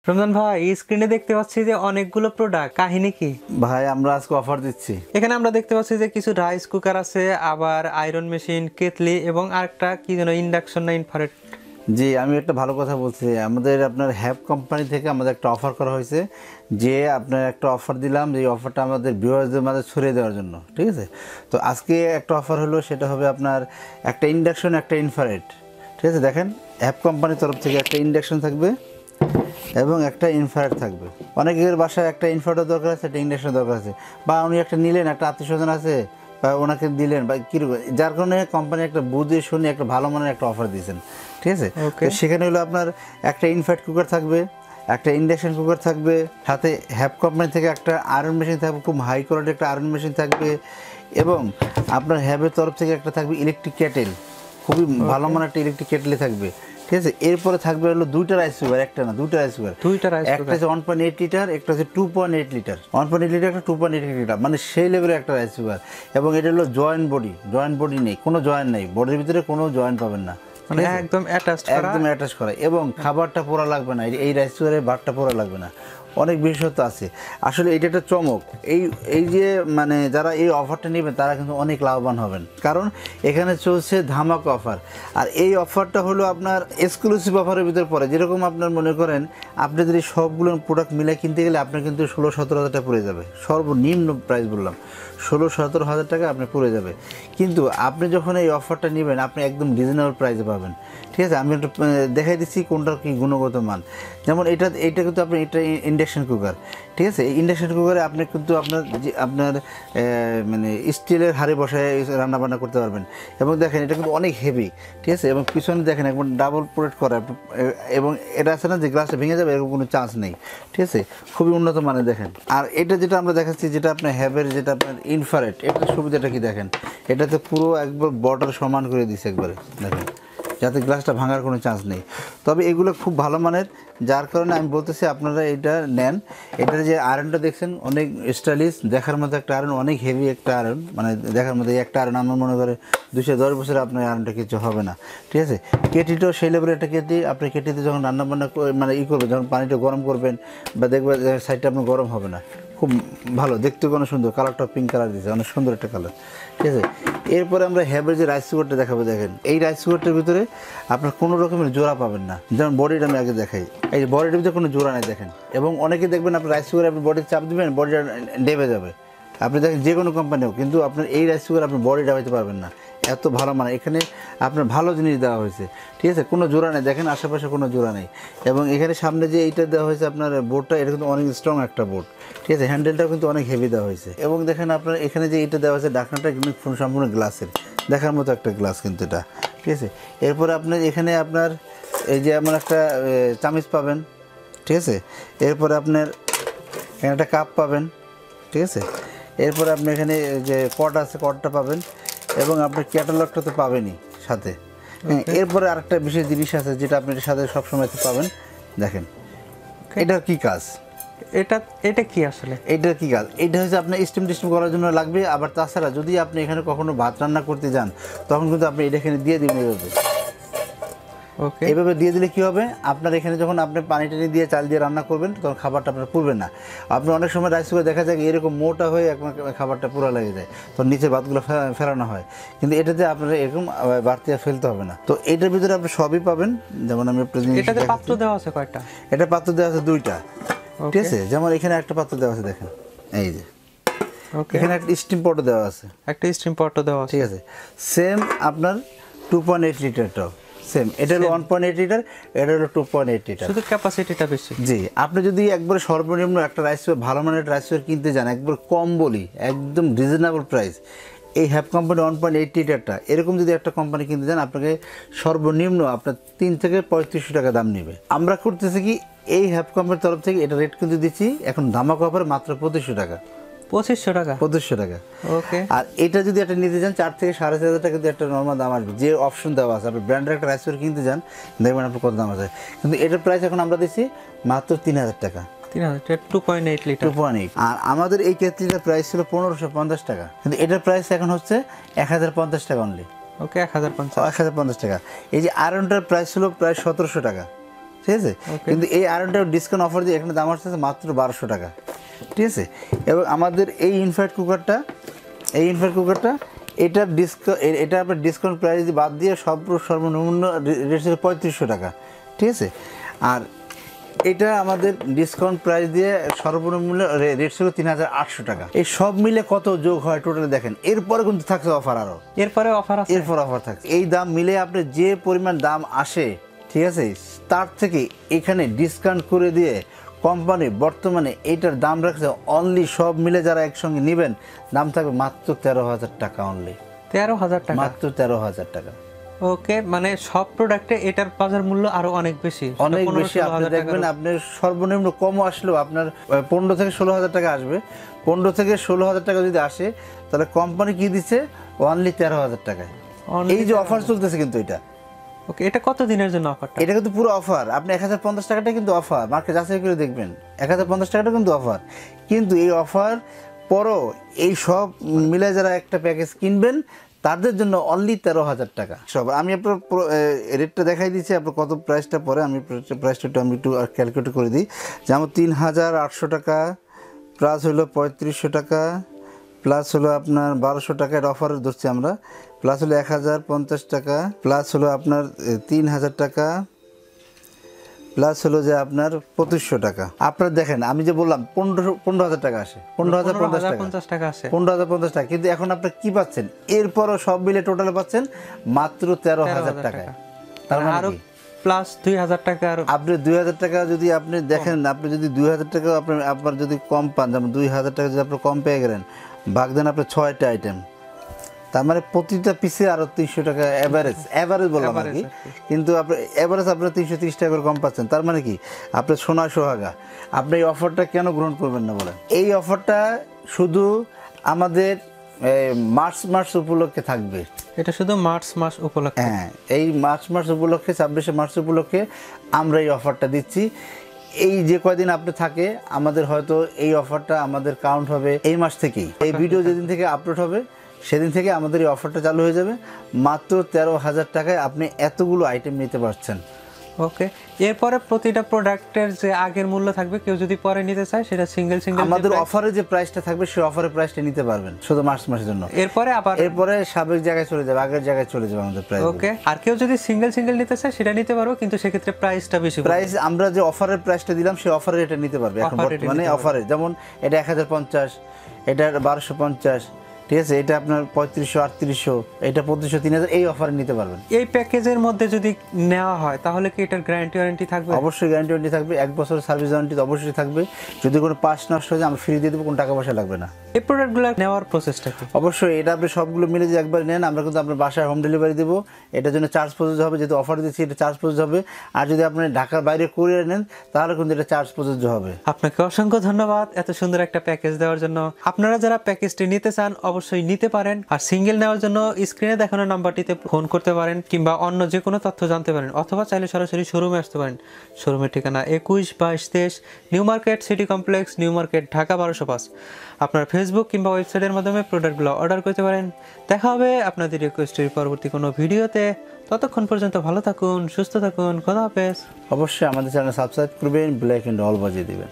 রমজান ভাই স্ক্রিনে দেখতে পাচ্ছি যে অনেকগুলো প্রোডাক্ট, কাহিনী কি ভাই? আমরা আজকে অফার দিচ্ছি। এখানে আমরা দেখতে পাচ্ছি যে কিছু রাইস কুকার আছে, আবার আয়রন মেশিন, কেটলি এবং আরেকটা কি যেন ইন্ডাকশন না ইনফ্রারেড। জি, আমি একটা ভালো কথা বলছি। আমাদের আপনার হ্যাপ কোম্পানি থেকে আমাদের একটা অফার করা হয়েছে, যে আপনার একটা অফার দিলাম, যে অফারটা আমাদের ভিউয়ারদের মাঝে ছড়িয়ে দেওয়ার জন্য, ঠিক আছে? তো আজকে একটা অফার হলো, সেটা হবে আপনার একটা ইন্ডাকশন, একটা ইনফ্রারেড, ঠিক আছে? দেখেন, হ্যাপ কোম্পানির তরফ থেকে একটা ইন্ডাকশন থাকবে এবং একটা ইনফ্রারেড থাকবে। অনেকের বাসায় একটা ইনফ্রারেডের দরকার আছে, একটা ইন্ডাকশন দরকার আছে, বা উনি একটা নিলেন, একটা আত্মীয় স্বজন আছে বা ওনাকে দিলেন বা কীরকম, যার কারণে কোম্পানি একটা বুঝে শুনে একটা ভালো মানের একটা অফার দিয়েছেন, ঠিক আছে? তো সেখানে হলো আপনার একটা ইনফ্রারেড কুকার থাকবে, একটা ইন্ডাকশন কুকার থাকবে, সাথে হ্যাপ কোম্পানি থেকে একটা আয়রন মেশিন থাকবে, খুব হাই কোয়ালিটির একটা আয়রন মেশিন থাকবে, এবং আপনার হ্যাপের তরফ থেকে একটা থাকবে ইলেকট্রিক কেটেল, খুবই ভালো মানের একটা ইলেকট্রিক কেটেলে থাকবে, ঠিক আছে? এরপরে থাকবে হলো দুইটা রাইস কুকার, একটা না দুইটা রাইস কুকার, একটা হচ্ছে 1.8 লিটার, একটা হচ্ছে 2.8 লিটার, 1.8 লিটার একটা 2.8 লিটার, মানে সেই লেভেলের একটা রাইস কুকার। এবং এটা হলো জয়েন্ট বডি নেই, কোনো জয়েন্ট নেই, বডির ভিতরে কোনো জয়েন্ট পাবেন না, মানে একদম অ্যাটাচ করা, এবং খাবারটা পোড়া লাগবে না, এই রাইস কুকারে ভাতটা পোড়া লাগবে না। অনেক বিশেষত্ব আছে আসলে, এটা একটা চমক। এই যে মানে যারা এই অফারটা নেবেন তারা কিন্তু অনেক লাভবান হবেন, কারণ এখানে চলছে ধামাকা অফার। আর এই অফারটা হলো আপনার এক্সক্লুসিভ অফারের ভিতরে পড়ে। যেরকম আপনার মনে করেন, আপনি যদি সবগুলো প্রোডাক্ট মিলে কিনতে গেলে আপনার কিন্তু 16-17 হাজার টাকা পড়ে যাবে, সর্বনিম্ন প্রাইস বললাম 16-17 হাজার টাকা আপনি পড়ে যাবে। কিন্তু আপনি যখন এই অফারটা নেবেন, আপনি একদম রিজনেবল প্রাইসে পাবেন, ঠিক আছে? আমি একটু দেখাই দিচ্ছি কোনটার কি গুণগত মান। যেমন এটা কিন্তু আপনি, এটা ইন্ডাকশন কুকার, ঠিক আছে? এই ইন্ডাকশন কুকারে আপনি কিন্তু আপনার মানে স্টিলের হাঁড়ি বসায় রান্নাবান্না করতে পারবেন। এবং দেখেন, এটা কিন্তু অনেক হেভি, ঠিক আছে? এবং পিছনে দেখেন একবার ডাবল প্লেট করা, এবং এটা আছে না যে গ্লাসটা ভেঙে যাবে এরকম কোনো চান্স নেই, ঠিক আছে? খুবই উন্নত মানের দেখেন। আর এটা যেটা আমরা দেখাচ্ছি, যেটা আপনার হ্যাবের, যেটা আপনার ইনফ্রারেড, এটার সুবিধাটা কি দেখেন, এটাতে পুরো একবার বর্ডার সমান করে দিচ্ছে একবারে, দেখেন, যাতে গ্লাসটা ভাঙার কোনো চান্স নেই। তবে এগুলো খুব ভালো মানের, যার কারণে আমি বলতেছি আপনারা এটা নেন। এটার যে আয়রনটা দেখছেন, অনেক স্টাইলিশ দেখার মতো একটা আয়রন, অনেক হেভি একটা আয়রন, মানে দেখার মতো একটা আয়রন। আমার মনে করে 210 বছরে আপনার আয়রনটা কিছু হবে না, ঠিক আছে? কেটিটাও সেই লেভেলের একটা কেটি। আপনি কেটিতে যখন রান্নাবান্না মানে করবেন, যখন পানিটা গরম করবেন বা দেখবেন সাইডটা আপনার গরম হবে না, খুব ভালো দেখতে, কোনো সুন্দর কালারটা, পিঙ্ক কালার দিয়েছে, অনেক সুন্দর একটা কালার, ঠিক আছে? এরপরে আমরা হ্যাবের যে রাইস কুকারটা দেখাবো, দেখেন এই রাইস কুকারটার ভিতরে আপনার কোনো রকমের জোড়া পাবেন না। যেমন বডিটা আমি আগে দেখাই, এই যে বডিটার ভিতরে কোনো জোড়া নেই, দেখেন। এবং অনেকে দেখবেন আপনার রাইস কুকারে আপনি বডির চাপ দেবেন, বডিটা ডেবে যাবে। আপনি দেখেন যে কোনো কোম্পানি হোক, কিন্তু আপনার এই রাইস কুকার আপনি বডি ডাবাইতে পারবেন না, এত ভালো মানে। এখানে আপনার ভালো জিনিস দেওয়া হয়েছে, ঠিক আছে? কোনো জোড়া নেই, দেখেন আশেপাশে কোনো জোড়া নেই। এবং এখানে সামনে যে এইটা দেওয়া হয়েছে আপনার বোর্ডটা, এটা কিন্তু অনেক স্ট্রং একটা বোর্ড, ঠিক আছে? হ্যান্ডেলটাও কিন্তু অনেক হেভি দেওয়া হয়েছে। এবং দেখেন আপনার এখানে যে এইটা দেওয়া হয়েছে, ঢাকনাটা কিন্তু সম্পূর্ণ গ্লাসের, দেখার মতো একটা গ্লাস কিন্তু এটা, ঠিক আছে? এরপরে আপনার এখানে আপনার এই যে এমন একটা চামিচ পাবেন, ঠিক আছে? এরপরে আপনার এখানে একটা কাপ পাবেন, ঠিক আছে? এরপরে আপনি এখানে যে কট আছে, কটটা পাবেন, এবং আপনার ক্যাটালগটা তো পাবেনই সাথে। এরপরে আরেকটা বিশেষ জিনিস আছে, যেটা আপনি এর সাথে সবসময় পাবেন, দেখেন এটার কি কাজ। এটা কি আসলে, এইটার কি কাজ? এইটা হচ্ছে আপনার স্টিম করার জন্য লাগবে। আবার তাছাড়া যদি আপনি এখানে কখনো ভাত রান্না করতে যান, তখন কিন্তু আপনি এটা এখানে দিয়ে দিবেন এইভাবে। এইভাবে দিয়ে দিলে কি হবে, আপনার এখানে যখন আপনি পানি টানি দিয়ে চাল দিয়ে রান্না করবেন, তখন খাবারটা আপনার পুড়বে না। আপনি অনেক সময় রাইস কুকার দেখা যায় এরকম মোটা হয়ে খাবারটা পুরা লেগে যায়, তো নিচে ভাতগুলো ফেরানো হয়। কিন্তু এটাতে আপনার এরকম বাড়তি ফেলতে হবে না। তো এটার ভিতরে আপনি সবই পাবেন। যেমন আমি এটাতে পাত্র দেওয়া আছে কয়টা? এটা পাত্র দেওয়া আছে 2টা, ঠিক আছে? যেমন এখানে একটা পাত্র দেওয়া আছে, দেখেন এই যে, এখানে একটা স্টিম পটও দেওয়া আছে, ঠিক আছে? সেম আপনার 2.8 লিটারটাও সেম। এটা হলো 1.8 লিটার, এটা হলো 2.8 লিটার, শুধু ক্যাপাসিটিটা বেশি। জি, আপনি যদি একবার সর্বনিম্ন একটা রাইস কুকার, ভালো মানের রাইস কুকার কিনতে যান, একবার কম বলি, একদম রিজনেবল প্রাইস, এই হ্যাপ কোম্পানি 1.8 লিটারটা, এরকম যদি একটা কোম্পানি কিনতে যান, আপনাকে সর্বনিম্ন আপনার 3 থেকে 3500 টাকা দাম নেবে। আমরা করতেছি কি, এই হ্যাপ কোম্পানির তরফ থেকে এটা রেট কিন্তু দিচ্ছি এখন ধামাকা অফার মাত্র 2500 টাকা। 2500 টাকা। ওকে। আর এটা যদি একটা নিতে যান 4 থেকে 4.5 টাকা কিন্তু একটা নর্মাল দাম আসবে, যে অপশন দেওয়া আছে। আপনি ব্র্যান্ডের একটা রাইস কুকার কিনতে যান, দেখবেন আপনার কত দাম আছে, কিন্তু এটার প্রাইস এখন আমরা দিচ্ছি মাত্র 3000 টাকা। 2.8 লিটার। আর আমাদের এই কেটলিটার প্রাইস ছিল 1550 টাকা, কিন্তু এটার প্রাইস এখন হচ্ছে 1050 টাকা অনলি। ওকে, 1050 টাকা। এই যে আয়রনটার প্রাইস ছিল প্রায় 1700 টাকা, ঠিক আছে। কিন্তু এই আয়রনটা ডিসকাউন্ট অফার দিয়ে এখানে দাম আসছে মাত্র 1200 টাকা, ঠিক আছে। এবং আমাদের এই ইনফ্রারেড কুকারটা এটা আপনার ডিসকাউন্ট প্রাইস বাদ দিয়ে সর্বনিম্ন রেট ছিল 3500 টাকা, ঠিক আছে। আর এটা আমাদের ডিসকাউন্ট প্রাইস দিয়ে সর্বনিম্ন রেট ছিল 3800 টাকা। এই সব মিলে কত যোগ হয় টোটালি দেখেন। এরপরে কিন্তু থাকছে অফার, আরও এরপরে অফার আছে, এরপর অফার থাকছে। এই দাম মিলে আপনি যে পরিমাণ দাম আসে, ঠিক আছে, তার থেকে এখানে ডিসকাউন্ট করে দিয়ে কোম্পানি বর্তমানে এইটার দাম রাখছে অনলি সব মিলে যারা একসঙ্গে নেবেন দাম থাকবে মাত্র 13,000 টাকা। অনলি 13,000 টাকা, মাত্র 13,000 টাকা। ওকে, মানে সব প্রোডাক্টে এটার বাজার মূল্য আরো অনেক বেশি, অনেক বেশি। আপনি দেখবেন আপনার সর্বনিম্ন কমও আসলেও আপনার 15 থেকে 16,000 টাকা আসবে। 15 থেকে 16,000 টাকা যদি আসে তাহলে কোম্পানি কি দিচ্ছে অনলি 13,000 টাকায়। এই যে অফার চলতেছে কিন্তু এটা, ওকে, এটা কত দিনের জন্য অফারটা? এটা কিন্তু পুরো অফার। আপনি 1050 টাকাটা কিন্তু অফার, মার্কেট যাচাই করে দেখবেন 1050 টাকাটা কিন্তু অফার। কিন্তু এই অফার পরও এই সব মিলে যারা একটা প্যাকেজ কিনবেন তাদের জন্য অনলি 13,000 টাকা সব। আমি আপনার রেটটা দেখাই দিচ্ছি, আপনার কত প্রাইসটা পরে আমি প্রাইসটা একটু ক্যালকুলেট করে দিই। যেমন 3,800 টাকা প্লাস হলো 3500 টাকা প্লাস হলো আপনার 1200 টাকা, এটা অফারে ধরছি আমরা, প্লাস হলো 1050 টাকা প্লাস হলো আপনার 3,000 টাকা প্লাস হলো যে আপনার 2500 টাকা। আপনার দেখেন আমি যে বললাম 15,000 টাকা আসে, 15,050 টাকা আসে, 15,050 টাকা। কিন্তু এখন আপনি কি পাচ্ছেন এরপরও সব মিলে টোটালে পাচ্ছেন মাত্র 13,000 টাকায়। তার মানে আরো প্লাস 2,000 টাকা। আপনি 2,000 টাকা যদি আপনি দেখেন, আপনি যদি 2,000 টাকা আপনার যদি কম পান, যেমন 2,000 টাকা যদি আপনি কম পেয়ে গেলেন, ভাগ দেন আপনার 6টা আইটেম, তার মানে প্রতিটা পিসে আরো 300 টাকা এভারেজ বললাম আর কি। কিন্তু আপনার এভারেজ আপনার 330 টাকা করে কম পাচ্ছেন। তার মানে কি আপনার সোনা সোহাগা। আপনি এই অফারটা কেন গ্রহণ করবেন না বলেন? এই অফারটা শুধু আমাদের মার্চ মাস উপলক্ষে থাকবে। এটা শুধু মার্চ মাস উপলক্ষে? হ্যাঁ, এই মার্চ মাস উপলক্ষে 26শে মার্চ উপলক্ষে আমরা এই অফারটা দিচ্ছি। এই যে কয়দিন আপনি থাকে আমাদের হয়তো এই অফারটা আমাদের কাউন্ট হবে এই মাস থেকেই। এই ভিডিও যেদিন থেকে আপলোড হবে সেদিন থেকে আমাদের এই অফারটা চালু হয়ে যাবে। মাত্র 13,000 টাকায় আপনি এতগুলো আইটেম নিতে পারছেন। ওকে, এরপরে প্রতিটা প্রোডাক্টের যে আগের মূল্য থাকবে, কেউ যদি পরে নিতে চায় সেটা সিঙ্গেল আমাদের অফারে যে প্রাইসটা থাকবে সেই অফারের প্রাইসটা নিতে পারবেন শুধু মার্চ মাসের জন্য। এরপরে সাবেক জায়গায় চলে যাবে, আগের জায়গায় চলে যাবে আমাদের প্রাইস। ওকে, আর কেউ যদি সিঙ্গেল নিতে চায় সেটা নিতে পারবো, কিন্তু সেক্ষেত্রে প্রাইসটা বেশি। প্রাইস আমরা যে অফারের প্রাইসটা দিলাম সেই অফারে এটা নিতে পারবে এখন বর্তমানে অফারে। যেমন এটা 1050, এটা 1250, ঠিক আছে, এটা আপনার 3500, 3800, এটা 2500, 3000 এই অফারে নিতে পারবেন। এই প্যাকেজের মধ্যে যদি নেওয়া হয় তাহলে কি এটার গ্যারান্টি ওয়ারেন্টি থাকবে? অবশ্যই গ্যারান্টি ওয়ারেন্টি থাকবে, 1 বছরের সার্ভিস ওয়ারেন্টি অবশ্যই থাকবে। যদি কোনো পার্টস নষ্ট হয়ে যায় আমরা ফ্রি দিয়ে দেবো, কোনো টাকা পয়সা লাগবে না। এই প্রোডাক্টগুলো নেওয়ার প্রসেসটা কি? অবশ্যই এটা আপনি সবগুলো মিলে যদি একবার নেন আমরা কিন্তু আপনার বাসায় হোম ডেলিভারি দেবো। এটার জন্য চার্জ প্রযোজ্য হবে, যেহেতু অফার দিচ্ছি এটা চার্জ প্রযোজ্য হবে। আর যদি আপনি ঢাকার বাইরে কুরিয়ার নেন তাহলে কিন্তু এটা চার্জ প্রযোজ্য হবে। আপনাকে অসংখ্য ধন্যবাদ এত সুন্দর একটা প্যাকেজ দেওয়ার জন্য। আপনারা যারা প্যাকেজটি নিতে চান অবশ্যই নিতে পারেন। আর সিঙ্গেল নেওয়ার জন্য স্ক্রিনে দেখানো নাম্বারটিতে ফোন করতে পারেন কিংবা অন্য যে কোনো তথ্য জানতে পারেন, অথবা চাইলে সরাসরি শোরুমে আসতে পারেন। শোরুমের ঠিকানা 21-22-23 new market city complex, new market, Dhaka 1205। আপনার ফেসবুক কিংবা ওয়েবসাইটের মাধ্যমে প্রোডাক্টগুলো অর্ডার করতে পারেন। দেখা হবে আপনাদের রিকোয়েস্টের পরবর্তী কোনো ভিডিওতে। ততক্ষণ পর্যন্ত ভালো থাকুন, সুস্থ থাকুন, খোদা হাফেজ। অবশ্যই আমাদের চ্যানেল সাবস্ক্রাইব করবেন, বেল আইকন অল বাজিয়ে দিবেন।